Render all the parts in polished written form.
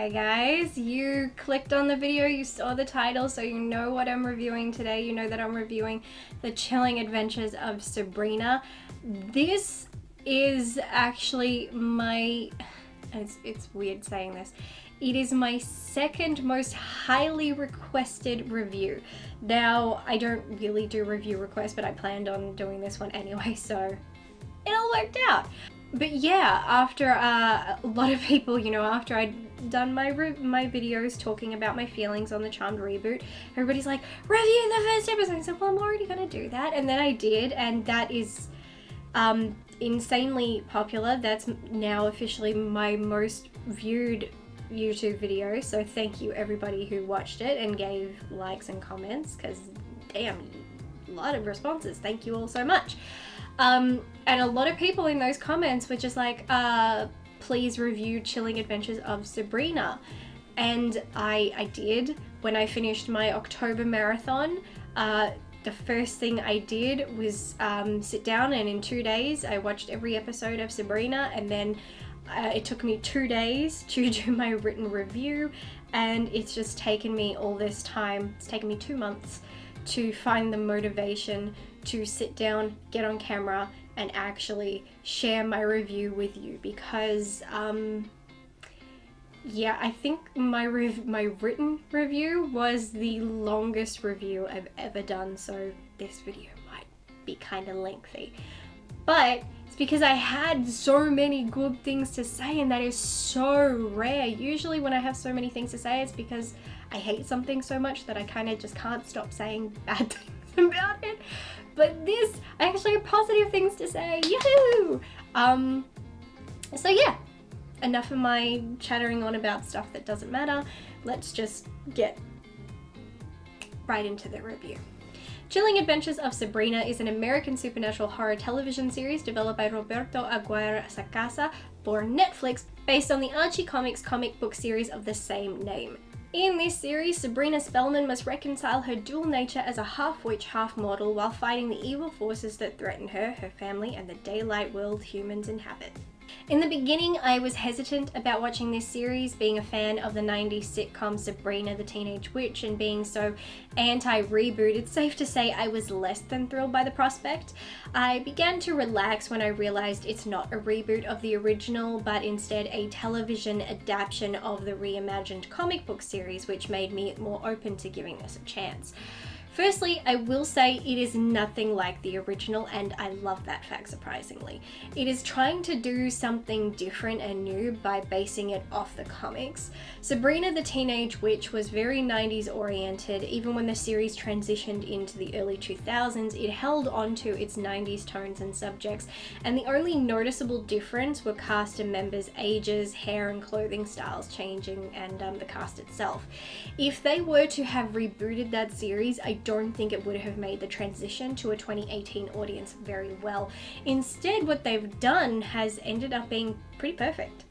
Hi guys, you clicked on the video, you saw the title, so you know what I'm reviewing today. You know that I'm reviewing The Chilling Adventures of Sabrina. This is actually my, it's weird saying this, it is my second most highly requested review. Now, I don't really do review requests, but I planned on doing this one anyway, so it all worked out. But yeah, after a lot of people, you know, after I'd done my videos talking about my feelings on the Charmed reboot, everybody's like, review the first episode. I said, well, I'm already gonna do that. And then I did, and that is insanely popular. That's now officially my most viewed YouTube video. So thank you everybody who watched it and gave likes and comments, because damn, a lot of responses. Thank you all so much. And a lot of people in those comments were just like, please review Chilling Adventures of Sabrina. And I did. When I finished my October marathon, the first thing I did was sit down, and in 2 days I watched every episode of Sabrina, and then it took me 2 days to do my written review, and it's just taken me all this time. It's taken me 2 months to find the motivation to sit down, get on camera, and actually share my review with you, because yeah, I think my written review was the longest review I've ever done, so this video might be kind of lengthy. But it's because I had so many good things to say, and that is so rare. Usually when I have so many things to say, it's because I hate something so much that I kind of just can't stop saying bad things about it. But this, I actually have positive things to say. Yahoo! So yeah, enough of my chattering on about stuff that doesn't matter. Let's just get right into the review. Chilling Adventures of Sabrina is an American supernatural horror television series developed by Roberto Aguirre Sacasa for Netflix, based on the Archie Comics comic book series of the same name. In this series, Sabrina Spellman must reconcile her dual nature as a half-witch, half-mortal while fighting the evil forces that threaten her, her family, and the daylight world humans inhabit. In the beginning, I was hesitant about watching this series, being a fan of the 90s sitcom Sabrina the Teenage Witch, and being so anti-reboot, it's safe to say I was less than thrilled by the prospect. I began to relax when I realized it's not a reboot of the original, but instead a television adaptation of the reimagined comic book series, which made me more open to giving this a chance. Firstly, I will say it is nothing like the original, and I love that fact, surprisingly. It is trying to do something different and new by basing it off the comics. Sabrina the Teenage Witch was very 90s oriented. Even when the series transitioned into the early 2000s, it held on to its 90s tones and subjects, and the only noticeable difference were cast and members' ages, hair and clothing styles changing, and the cast itself. If they were to have rebooted that series, I don't think it would have made the transition to a 2018 audience very well. Instead, what they've done has ended up being pretty perfect.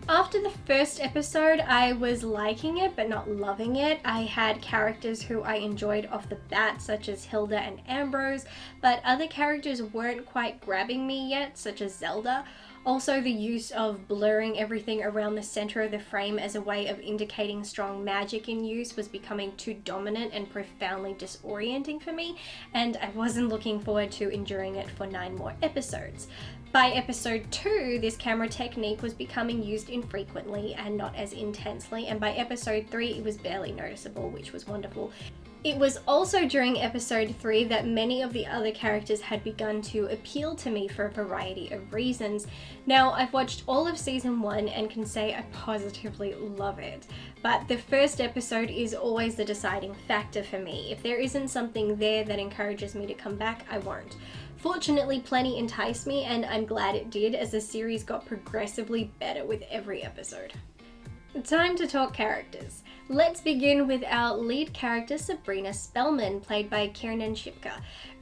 After the first episode, I was liking it but not loving it. I had characters who I enjoyed off the bat, such as Hilda and Ambrose, but other characters weren't quite grabbing me yet, such as Zelda. Also, the use of blurring everything around the center of the frame as a way of indicating strong magic in use was becoming too dominant and profoundly disorienting for me, and I wasn't looking forward to enduring it for 9 more episodes. By episode 2, this camera technique was becoming used infrequently and not as intensely, and by episode 3 it was barely noticeable, which was wonderful. It was also during episode 3 that many of the other characters had begun to appeal to me for a variety of reasons. Now, I've watched all of season 1 and can say I positively love it, but the first episode is always the deciding factor for me. If there isn't something there that encourages me to come back, I won't. Fortunately, plenty enticed me, and I'm glad it did, as the series got progressively better with every episode. Time to talk characters. Let's begin with our lead character, Sabrina Spellman, played by Kiernan Shipka.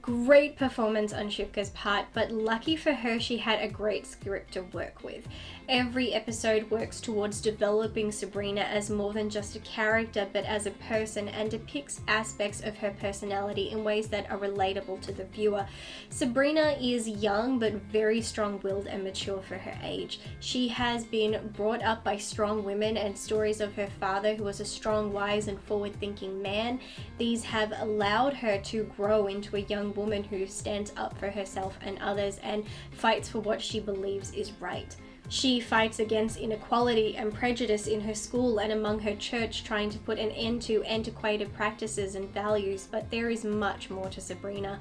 Great performance on Shipka's part, but lucky for her, she had a great script to work with. Every episode works towards developing Sabrina as more than just a character, but as a person, and depicts aspects of her personality in ways that are relatable to the viewer. Sabrina is young, but very strong-willed and mature for her age. She has been brought up by strong women, and stories of her father, who was a strong, wise, and forward-thinking man. These have allowed her to grow into a young woman who stands up for herself and others and fights for what she believes is right. She fights against inequality and prejudice in her school and among her church, trying to put an end to antiquated practices and values, but there is much more to Sabrina.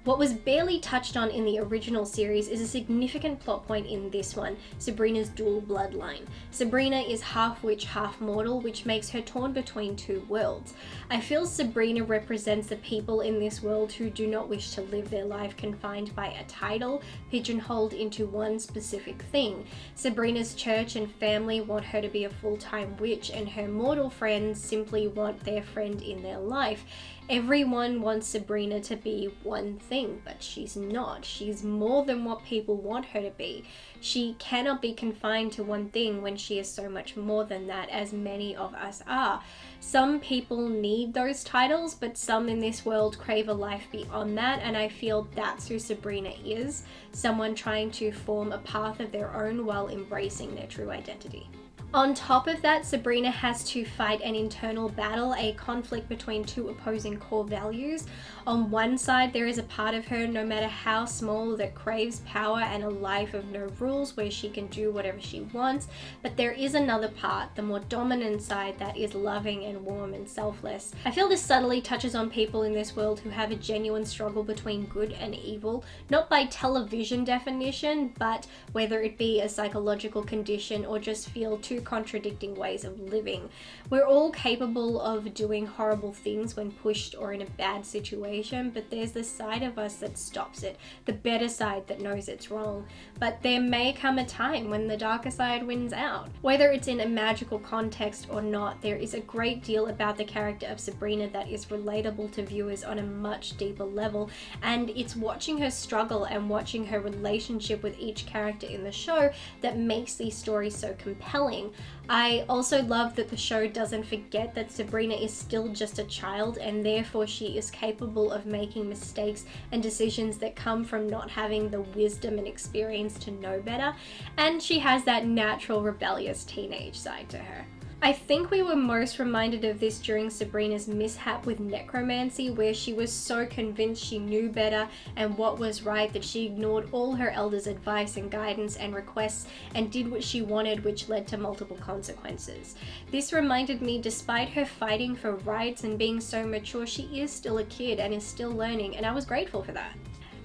What was barely touched on in the original series is a significant plot point in this one, Sabrina's dual bloodline. Sabrina is half witch, half mortal, which makes her torn between two worlds. I feel Sabrina represents the people in this world who do not wish to live their life confined by a title, pigeonholed into one specific thing. Sabrina's church and family want her to be a full-time witch, and her mortal friends simply want their friend in their life. Everyone wants Sabrina to be one thing, but she's not. She's more than what people want her to be. She cannot be confined to one thing when she is so much more than that, as many of us are. Some people need those titles, but some in this world crave a life beyond that, and I feel that's who Sabrina is. Someone trying to form a path of their own while embracing their true identity. On top of that, Sabrina has to fight an internal battle, a conflict between two opposing core values. On one side, there is a part of her, no matter how small, that craves power and a life of no rules where she can do whatever she wants. But there is another part, the more dominant side, that is loving and warm and selfless. I feel this subtly touches on people in this world who have a genuine struggle between good and evil, not by television definition, but whether it be a psychological condition or just feel two contradicting ways of living. We're all capable of doing horrible things when pushed or in a bad situation, but there's the side of us that stops it, the better side that knows it's wrong. But there may come a time when the darker side wins out. Whether it's in a magical context or not, there is a great deal about the character of Sabrina that is relatable to viewers on a much deeper level, and it's watching her struggle and watching her relationship with each character in the show that makes these stories so compelling. I also love that the show doesn't forget that Sabrina is still just a child, and therefore she is capable of making mistakes and decisions that come from not having the wisdom and experience to know better, and she has that natural rebellious teenage side to her. I think we were most reminded of this during Sabrina's mishap with necromancy, where she was so convinced she knew better and what was right that she ignored all her elders' advice and guidance and requests and did what she wanted, which led to multiple consequences. This reminded me, despite her fighting for rights and being so mature, she is still a kid and is still learning, and I was grateful for that.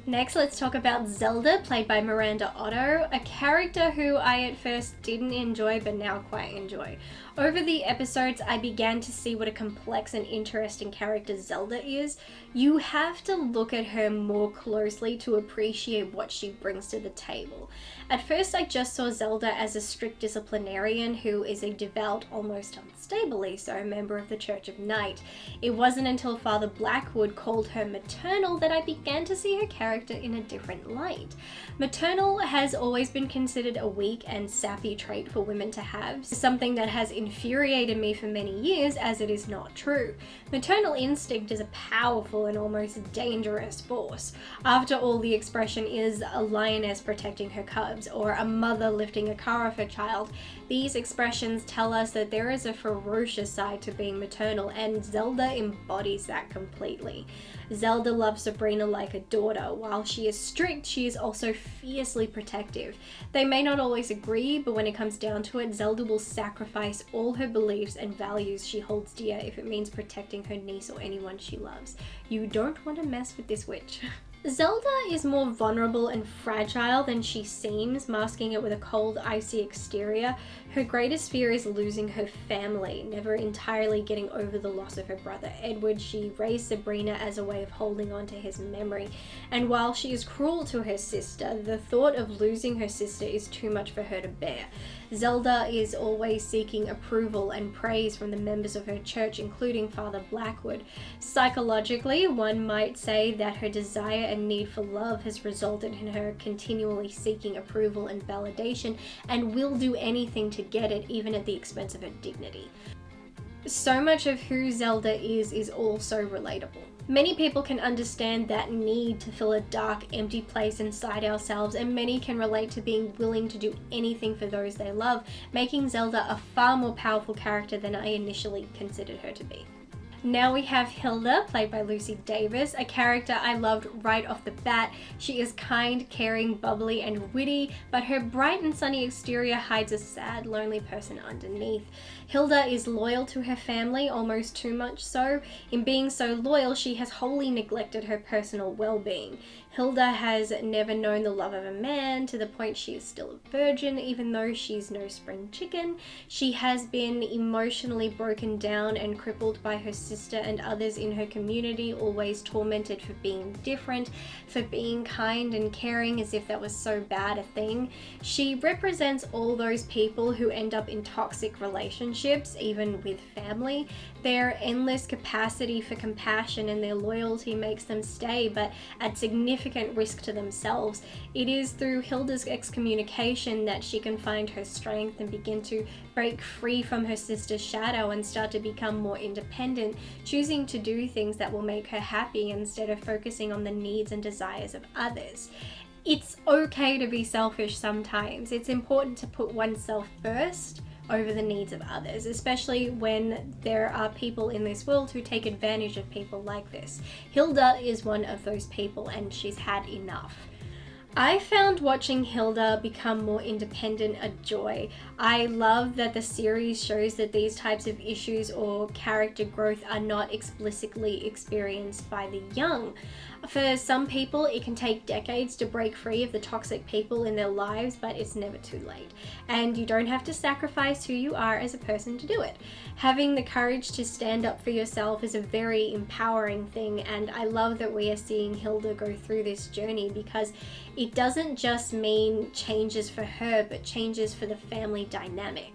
Next, let's talk about Zelda, played by Miranda Otto, a character who I at first didn't enjoy but now quite enjoy. Over the episodes, I began to see what a complex and interesting character Zelda is. You have to look at her more closely to appreciate what she brings to the table. At first, I just saw Zelda as a strict disciplinarian who is a devout, almost unstably so, member of the Church of Night. It wasn't until Father Blackwood called her maternal that I began to see her character in a different light. Maternal has always been considered a weak and sappy trait for women to have, something that has infuriated me for many years, as it is not true. Maternal instinct is a powerful and almost dangerous force. After all, the expression is a lioness protecting her cubs or a mother lifting a car off her child. These expressions tell us that there is a ferocious side to being maternal, and Zelda embodies that completely. Zelda loves Sabrina like a daughter. While she is strict, she is also fiercely protective. They may not always agree, but when it comes down to it, Zelda will sacrifice all her beliefs and values she holds dear if it means protecting her niece or anyone she loves. You don't want to mess with this witch. Zelda is more vulnerable and fragile than she seems, masking it with a cold, icy exterior. Her greatest fear is losing her family, never entirely getting over the loss of her brother Edward. She raised Sabrina as a way of holding on to his memory. And while she is cruel to her sister, the thought of losing her sister is too much for her to bear. Zelda is always seeking approval and praise from the members of her church, including Father Blackwood. Psychologically, one might say that her desire and need for love has resulted in her continually seeking approval and validation, and will do anything to get it, even at the expense of her dignity. So much of who Zelda is also relatable. Many people can understand that need to fill a dark, empty place inside ourselves, and many can relate to being willing to do anything for those they love, making Zelda a far more powerful character than I initially considered her to be. Now we have Hilda, played by Lucy Davis, a character I loved right off the bat. She is kind, caring, bubbly, and witty, but her bright and sunny exterior hides a sad, lonely person underneath. Hilda is loyal to her family, almost too much so. In being so loyal, she has wholly neglected her personal well-being. Hilda has never known the love of a man, to the point she is still a virgin, even though she's no spring chicken. She has been emotionally broken down and crippled by her sister and others in her community, always tormented for being different, for being kind and caring as if that was so bad a thing. She represents all those people who end up in toxic relationships, even with family. Their endless capacity for compassion and their loyalty makes them stay, but at significant risk to themselves. It is through Hilda's excommunication that she can find her strength and begin to break free from her sister's shadow and start to become more independent, choosing to do things that will make her happy instead of focusing on the needs and desires of others. It's okay to be selfish sometimes. It's important to put oneself first over the needs of others, especially when there are people in this world who take advantage of people like this. Hilda is one of those people, and she's had enough. I found watching Hilda become more independent a joy. I love that the series shows that these types of issues or character growth are not explicitly experienced by the young. For some people, it can take decades to break free of the toxic people in their lives, but it's never too late. And you don't have to sacrifice who you are as a person to do it. Having the courage to stand up for yourself is a very empowering thing, and I love that we are seeing Hilda go through this journey, because it doesn't just mean changes for her, but changes for the family dynamic.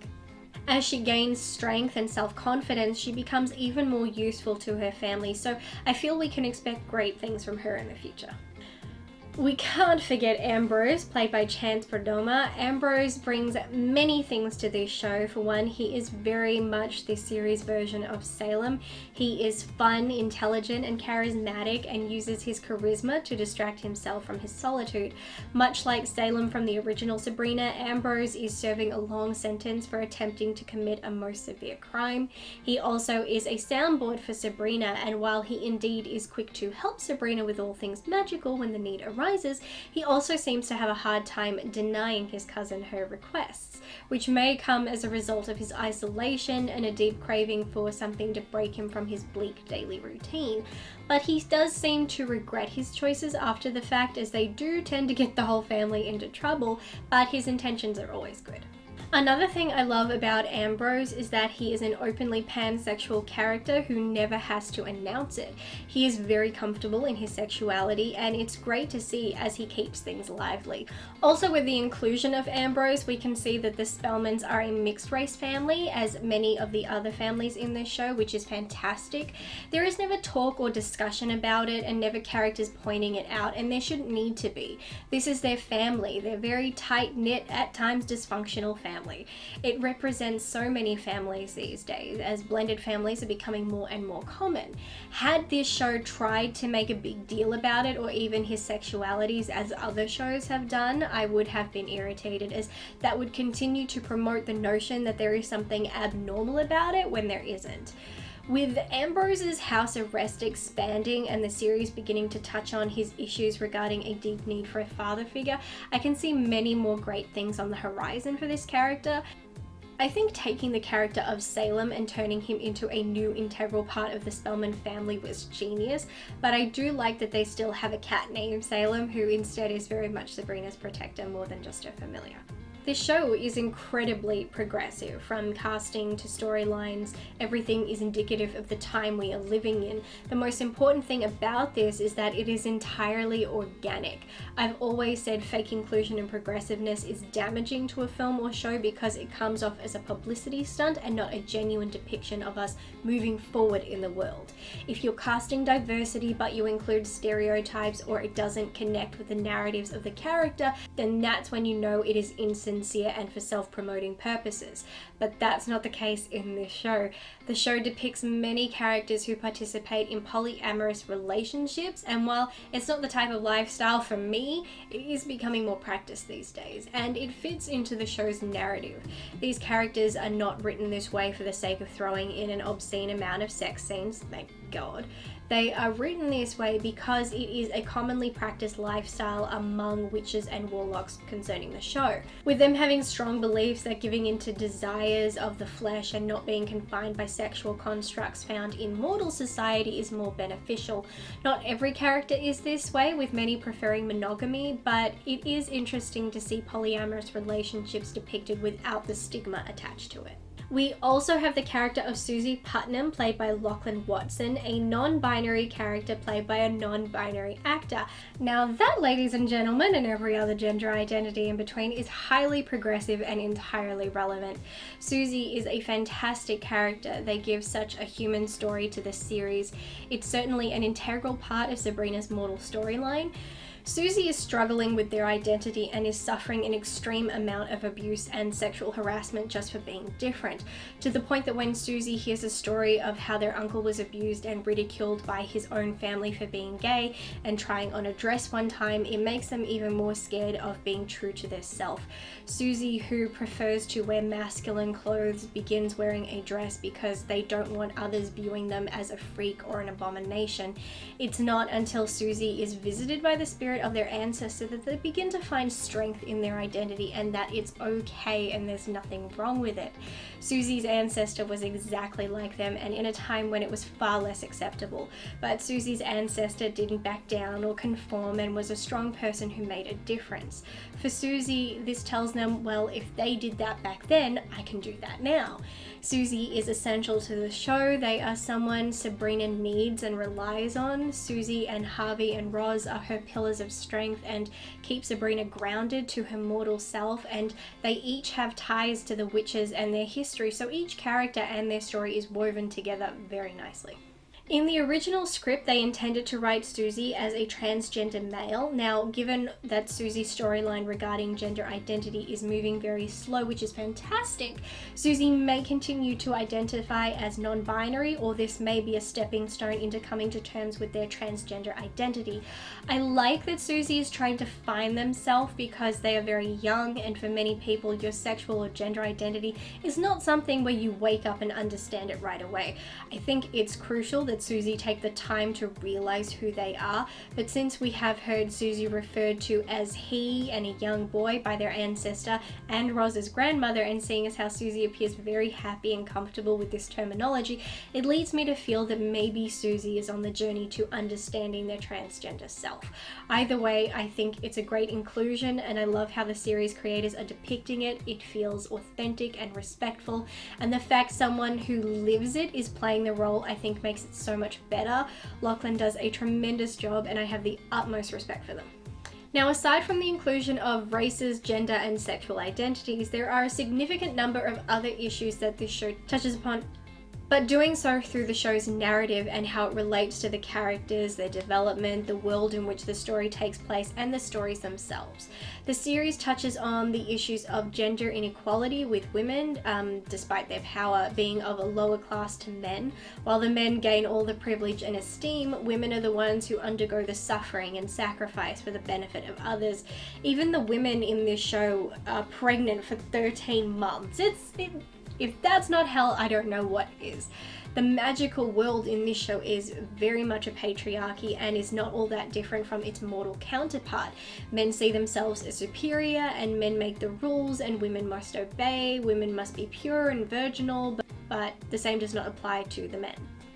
As she gains strength and self-confidence, she becomes even more useful to her family, so I feel we can expect great things from her in the future. We can't forget Ambrose, played by Chance Perdoma. Ambrose brings many things to this show. For one, he is very much the series version of Salem. He is fun, intelligent, and charismatic, and uses his charisma to distract himself from his solitude. Much like Salem from the original Sabrina, Ambrose is serving a long sentence for attempting to commit a most severe crime. He also is a soundboard for Sabrina, and while he indeed is quick to help Sabrina with all things magical when the need arises, he also seems to have a hard time denying his cousin her requests, which may come as a result of his isolation and a deep craving for something to break him from his bleak daily routine. But he does seem to regret his choices after the fact, as they do tend to get the whole family into trouble, but his intentions are always good. Another thing I love about Ambrose is that he is an openly pansexual character who never has to announce it. He is very comfortable in his sexuality, and it's great to see as he keeps things lively. Also, with the inclusion of Ambrose, we can see that the Spellmans are a mixed race family, as many of the other families in this show, which is fantastic. There is never talk or discussion about it, and never characters pointing it out, and there shouldn't need to be. This is their family. They're very tight-knit, at times dysfunctional family. It represents so many families these days, as blended families are becoming more and more common. Had this show tried to make a big deal about it, or even his sexualities as other shows have done, I would have been irritated, as that would continue to promote the notion that there is something abnormal about it when there isn't. With Ambrose's house arrest expanding and the series beginning to touch on his issues regarding a deep need for a father figure, I can see many more great things on the horizon for this character. I think taking the character of Salem and turning him into a new integral part of the Spellman family was genius, but I do like that they still have a cat named Salem, who instead is very much Sabrina's protector more than just her familiar. This show is incredibly progressive. From casting to storylines, everything is indicative of the time we are living in. The most important thing about this is that it is entirely organic. I've always said fake inclusion and progressiveness is damaging to a film or show because it comes off as a publicity stunt and not a genuine depiction of us moving forward in the world. If you're casting diversity but you include stereotypes or it doesn't connect with the narratives of the character, then that's when you know it is insincere and for self-promoting purposes. But that's not the case in this show. The show depicts many characters who participate in polyamorous relationships, and while it's not the type of lifestyle for me, it is becoming more practiced these days, and it fits into the show's narrative. These characters are not written this way for the sake of throwing in an obscene amount of sex scenes, thank God. They are written this way because it is a commonly practiced lifestyle among witches and warlocks concerning the show. With them having strong beliefs that giving into desires of the flesh and not being confined by sexual constructs found in mortal society is more beneficial. Not every character is this way, with many preferring monogamy, but it is interesting to see polyamorous relationships depicted without the stigma attached to it. We also have the character of Susie Putnam, played by Lachlan Watson, a non-binary character played by a non-binary actor. Now that, ladies and gentlemen, and every other gender identity in between, is highly progressive and entirely relevant. Susie is a fantastic character. They give such a human story to this series. It's certainly an integral part of Sabrina's mortal storyline. Susie is struggling with their identity and is suffering an extreme amount of abuse and sexual harassment just for being different, to the point that when Susie hears a story of how their uncle was abused and ridiculed by his own family for being gay and trying on a dress one time, it makes them even more scared of being true to their self. Susie, who prefers to wear masculine clothes, begins wearing a dress because they don't want others viewing them as a freak or an abomination. It's not until Susie is visited by the spirit of their ancestor that they begin to find strength in their identity and that it's okay and there's nothing wrong with it. Susie's ancestor was exactly like them and in a time when it was far less acceptable, but Susie's ancestor didn't back down or conform and was a strong person who made a difference. For Susie, this tells them, well, if they did that back then, I can do that now. Susie is essential to the show. They are someone Sabrina needs and relies on. Susie and Harvey and Roz are her pillars of strength and keep Sabrina grounded to her mortal self, and they each have ties to the witches and their history, so each character and their story is woven together very nicely. In the original script, they intended to write Susie as a transgender male. Now, given that Susie's storyline regarding gender identity is moving very slow, which is fantastic, Susie may continue to identify as non-binary, or this may be a stepping stone into coming to terms with their transgender identity. I like that Susie is trying to find themselves because they are very young, and for many people, your sexual or gender identity is not something where you wake up and understand it right away. I think it's crucial that Susie take the time to realize who they are, but since we have heard Susie referred to as he and a young boy by their ancestor and Roz's grandmother, and seeing as how Susie appears very happy and comfortable with this terminology, it leads me to feel that maybe Susie is on the journey to understanding their transgender self. Either way, I think it's a great inclusion and I love how the series creators are depicting it. It feels authentic and respectful, and the fact someone who lives it is playing the role I think makes it so much better. Lachlan does a tremendous job and I have the utmost respect for them. Now, aside from the inclusion of races, gender, and sexual identities, there are a significant number of other issues that this show touches upon, but doing so through the show's narrative and how it relates to the characters, their development, the world in which the story takes place, and the stories themselves. The series touches on the issues of gender inequality with women, despite their power being of a lower class to men. While the men gain all the privilege and esteem, women are the ones who undergo the suffering and sacrifice for the benefit of others. Even the women in this show are pregnant for 13 months. If that's not hell, I don't know what is. The magical world in this show is very much a patriarchy and is not all that different from its mortal counterpart. Men see themselves as superior and men make the rules and women must obey, women must be pure and virginal, but the same does not apply to the men.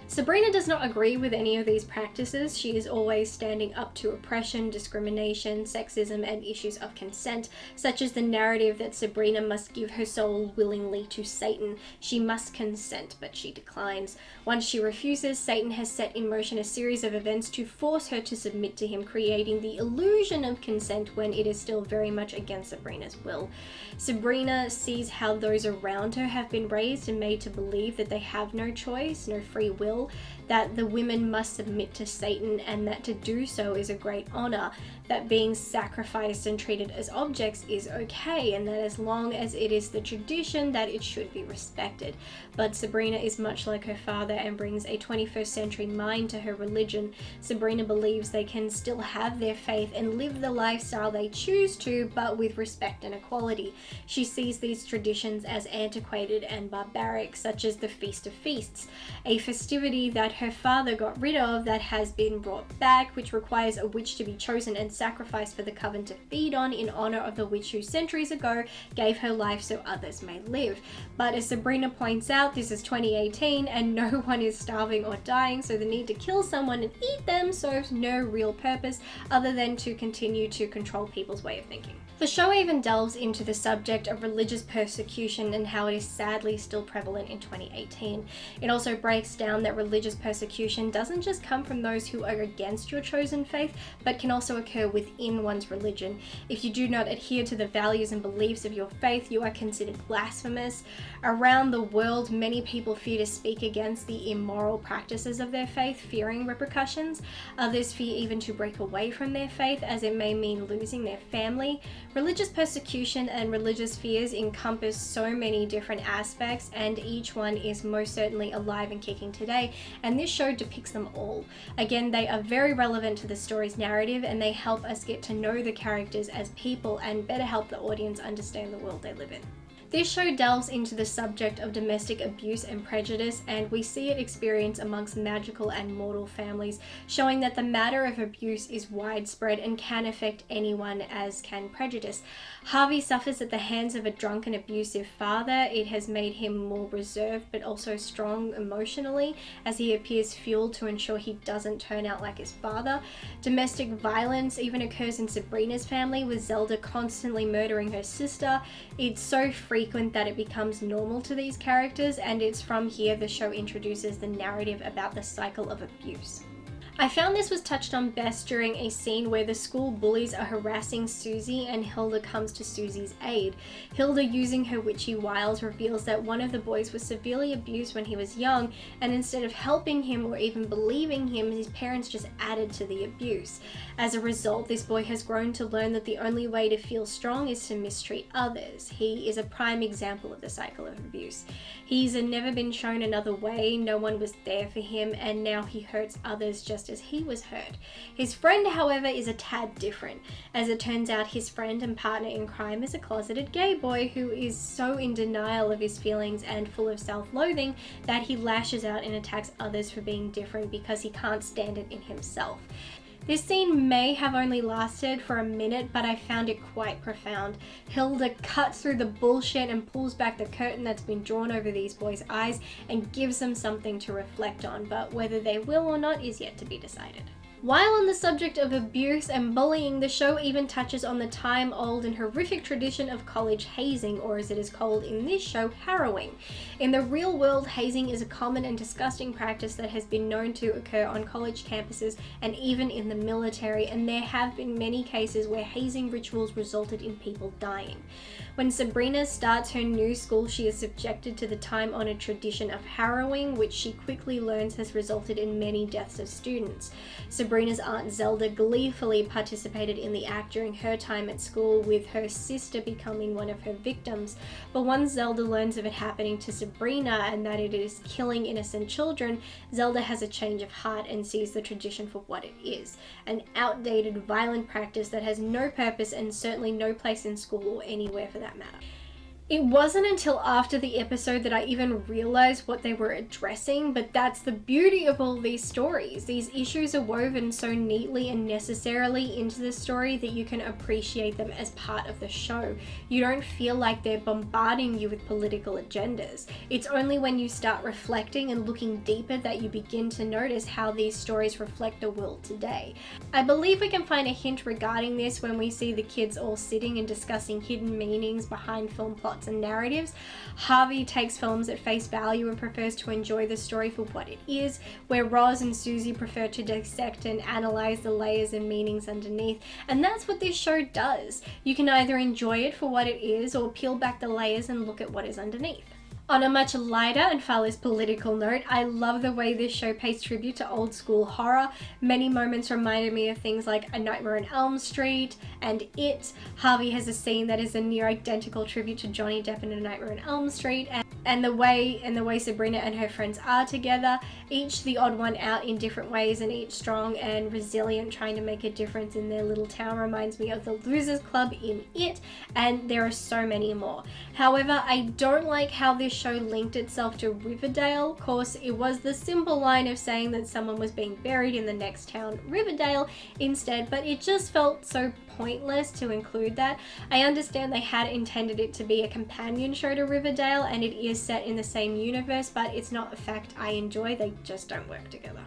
Sabrina does not agree with any of these practices. She is always standing up to oppression, discrimination, sexism, and issues of consent, such as the narrative that Sabrina must give her soul willingly to Satan. She must consent, but she declines. Once she refuses, Satan has set in motion a series of events to force her to submit to him, creating the illusion of consent when it is still very much against Sabrina's will. Sabrina sees how those around her have been raised and made to believe that they have no choice, no free will, that the women must submit to Satan and that to do so is a great honor, that being sacrificed and treated as objects is okay, and that as long as it is the tradition that it should be respected. But Sabrina is much like her father and brings a 21st century mind to her religion. Sabrina believes they can still have their faith and live the lifestyle they choose to, but with respect and equality. She sees these traditions as antiquated and barbaric, such as the Feast of Feasts, a festivity that her father got rid of that has been brought back, which requires a witch to be chosen and sacrificed for the coven to feed on in honor of the witch who centuries ago gave her life so others may live. But as Sabrina points out, this is 2018 and no one is starving or dying, so the need to kill someone and eat them serves no real purpose other than to continue to control people's way of thinking. The show even delves into the subject of religious persecution and how it is sadly still prevalent in 2018. It also breaks down that religious persecution doesn't just come from those who are against your chosen faith, but can also occur within one's religion. If you do not adhere to the values and beliefs of your faith, you are considered blasphemous. Around the world, many people fear to speak against the immoral practices of their faith, fearing repercussions. Others fear even to break away from their faith, as it may mean losing their family. Religious persecution and religious fears encompass so many different aspects, and each one is most certainly alive and kicking today, and this show depicts them all. Again, they are very relevant to the story's narrative, and they help us get to know the characters as people and better help the audience understand the world they live in. This show delves into the subject of domestic abuse and prejudice, and we see it experienced amongst magical and mortal families, showing that the matter of abuse is widespread and can affect anyone, as can prejudice. Harvey suffers at the hands of a drunk and abusive father. It has made him more reserved but also strong emotionally, as he appears fueled to ensure he doesn't turn out like his father. Domestic violence even occurs in Sabrina's family, with Zelda constantly murdering her sister. It's so frequent that it becomes normal to these characters, and it's from here the show introduces the narrative about the cycle of abuse. I found this was touched on best during a scene where the school bullies are harassing Susie and Hilda comes to Susie's aid. Hilda, using her witchy wiles, reveals that one of the boys was severely abused when he was young, and instead of helping him or even believing him, his parents just added to the abuse. As a result, this boy has grown to learn that the only way to feel strong is to mistreat others. He is a prime example of the cycle of abuse. He's never been shown another way, no one was there for him, and now he hurts others just as he was hurt. His friend, however, is a tad different. As it turns out, his friend and partner in crime is a closeted gay boy who is so in denial of his feelings and full of self-loathing that he lashes out and attacks others for being different because he can't stand it in himself. This scene may have only lasted for a minute, but I found it quite profound. Hilda cuts through the bullshit and pulls back the curtain that's been drawn over these boys' eyes and gives them something to reflect on, but whether they will or not is yet to be decided. While on the subject of abuse and bullying, the show even touches on the time-old and horrific tradition of college hazing, or as it is called in this show, harrowing. In the real world, hazing is a common and disgusting practice that has been known to occur on college campuses and even in the military, and there have been many cases where hazing rituals resulted in people dying. When Sabrina starts her new school, she is subjected to the time-honored tradition of harrowing, which she quickly learns has resulted in many deaths of students. Sabrina's aunt Zelda gleefully participated in the act during her time at school, with her sister becoming one of her victims. But once Zelda learns of it happening to Sabrina and that it is killing innocent children, Zelda has a change of heart and sees the tradition for what it is: an outdated, violent practice that has no purpose and certainly no place in school or anywhere for that matter. It wasn't until after the episode that I even realized what they were addressing, but that's the beauty of all these stories. These issues are woven so neatly and necessarily into the story that you can appreciate them as part of the show. You don't feel like they're bombarding you with political agendas. It's only when you start reflecting and looking deeper that you begin to notice how these stories reflect the world today. I believe we can find a hint regarding this when we see the kids all sitting and discussing hidden meanings behind film plots and narratives. Harvey takes films at face value and prefers to enjoy the story for what it is, where Roz and Susie prefer to dissect and analyze the layers and meanings underneath, and that's what this show does. You can either enjoy it for what it is or peel back the layers and look at what is underneath. On a much lighter and far less political note, I love the way this show pays tribute to old school horror. Many moments reminded me of things like A Nightmare on Elm Street and It. Harvey has a scene that is a near identical tribute to Johnny Depp in A Nightmare on Elm Street, and the way Sabrina and her friends are together, each the odd one out in different ways and each strong and resilient, trying to make a difference in their little town, reminds me of the Losers Club in It, and there are so many more. However, I don't like how this show linked itself to Riverdale. Of course, it was the simple line of saying that someone was being buried in the next town, Riverdale, instead, but it just felt so pointless to include that. I understand they had intended it to be a companion show to Riverdale, and it is set in the same universe, but it's not a fact I enjoy. They just don't work together.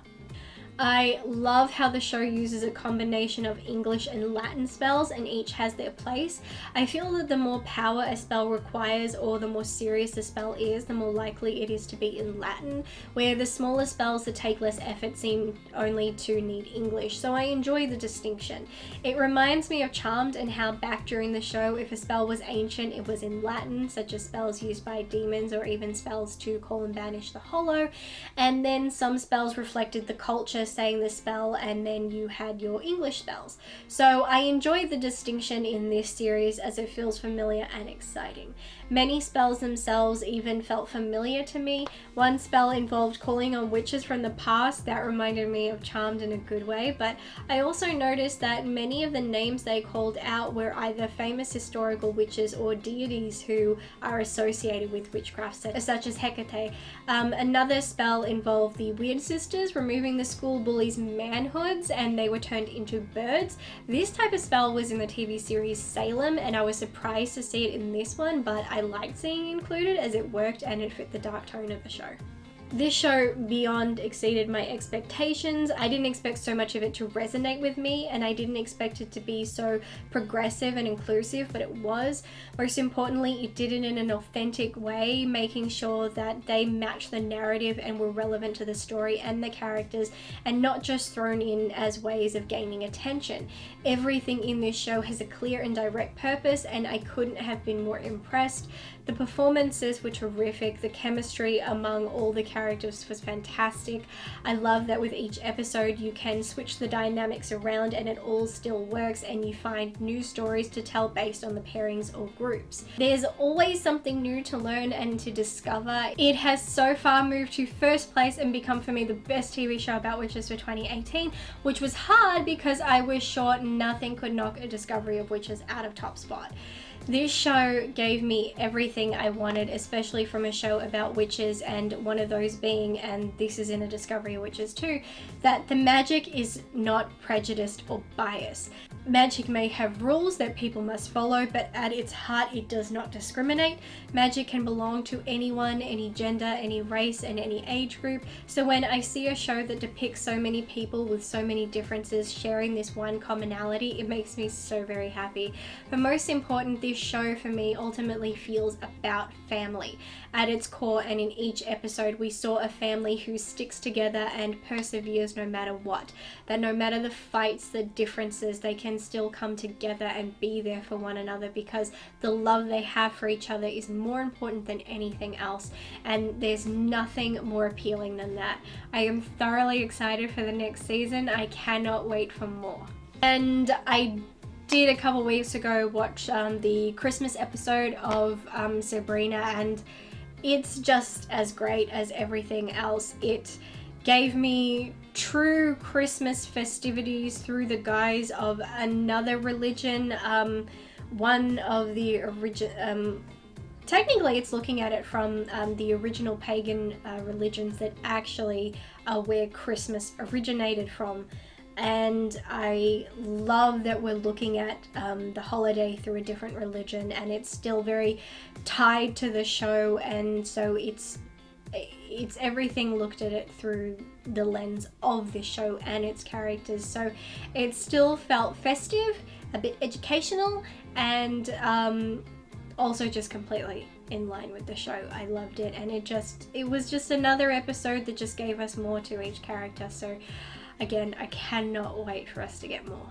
I love how the show uses a combination of English and Latin spells, and each has their place. I feel that the more power a spell requires or the more serious a spell is, the more likely it is to be in Latin, where the smaller spells that take less effort seem only to need English, so I enjoy the distinction. It reminds me of Charmed and how back during the show, if a spell was ancient, it was in Latin, such as spells used by demons or even spells to call and banish the hollow, and then some spells reflected the culture saying the spell, and then you had your English spells. So I enjoy the distinction in this series as it feels familiar and exciting. Many spells themselves even felt familiar to me. One spell involved calling on witches from the past that reminded me of Charmed in a good way, but I also noticed that many of the names they called out were either famous historical witches or deities who are associated with witchcraft, such as Hecate. Another spell involved the Weird Sisters removing the school bullies' manhoods and they were turned into birds. This type of spell was in the TV series Salem, and I was surprised to see it in this one, but I liked seeing it included as it worked and it fit the dark tone of the show. This show beyond exceeded my expectations. I didn't expect so much of it to resonate with me, and I didn't expect it to be so progressive and inclusive, but it was. Most importantly, it did it in an authentic way, making sure that they matched the narrative and were relevant to the story and the characters, and not just thrown in as ways of gaining attention. Everything in this show has a clear and direct purpose, and I couldn't have been more impressed. The performances were terrific. The chemistry among all the characters was fantastic. I love that with each episode you can switch the dynamics around and it all still works, and you find new stories to tell based on the pairings or groups. There's always something new to learn and to discover. It has so far moved to first place and become for me the best TV show about witches for 2018, which was hard because I was sure nothing could knock a discovery of witches out of top spot. This show gave me everything I wanted, especially from a show about witches, and one of those being, and this is in A Discovery of Witches too, that the magic is not prejudiced or biased. Magic may have rules that people must follow, but at its heart it does not discriminate. Magic can belong to anyone, any gender, any race, and any age group. So when I see a show that depicts so many people with so many differences sharing this one commonality, it makes me so very happy. But most important, this show for me ultimately feels about family. At its core, and in each episode, we saw a family who sticks together and perseveres no matter what. That no matter the fights, the differences, they can still come together and be there for one another because the love they have for each other is more important than anything else, and there's nothing more appealing than that. I am thoroughly excited for the next season. I cannot wait for more. And I did a couple weeks ago watch the Christmas episode of Sabrina, and it's just as great as everything else. It gave me true Christmas festivities through the guise of another religion. One of the technically it's looking at it from the original pagan religions that actually are where Christmas originated from. And I love that we're looking at the holiday through a different religion, and it's still very tied to the show, and so it's everything looked at it through the lens of the show and its characters. So it still felt festive, a bit educational, and also just completely in line with the show. I loved it, and it was just another episode that just gave us more to each character. So again, I cannot wait for us to get more.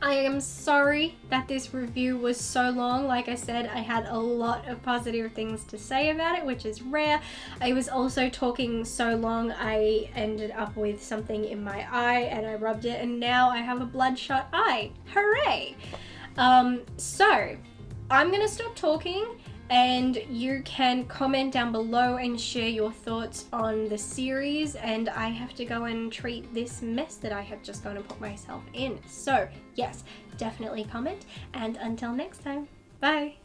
I am sorry that this review was so long. Like I said, I had a lot of positive things to say about it, which is rare. I was also talking so long, I ended up with something in my eye and I rubbed it, and now I have a bloodshot eye. Hooray! So I'm gonna stop talking, and you can comment down below and share your thoughts on the series, and I have to go and treat this mess that I have just gone and put myself in. So yes, definitely comment, and until next time, bye!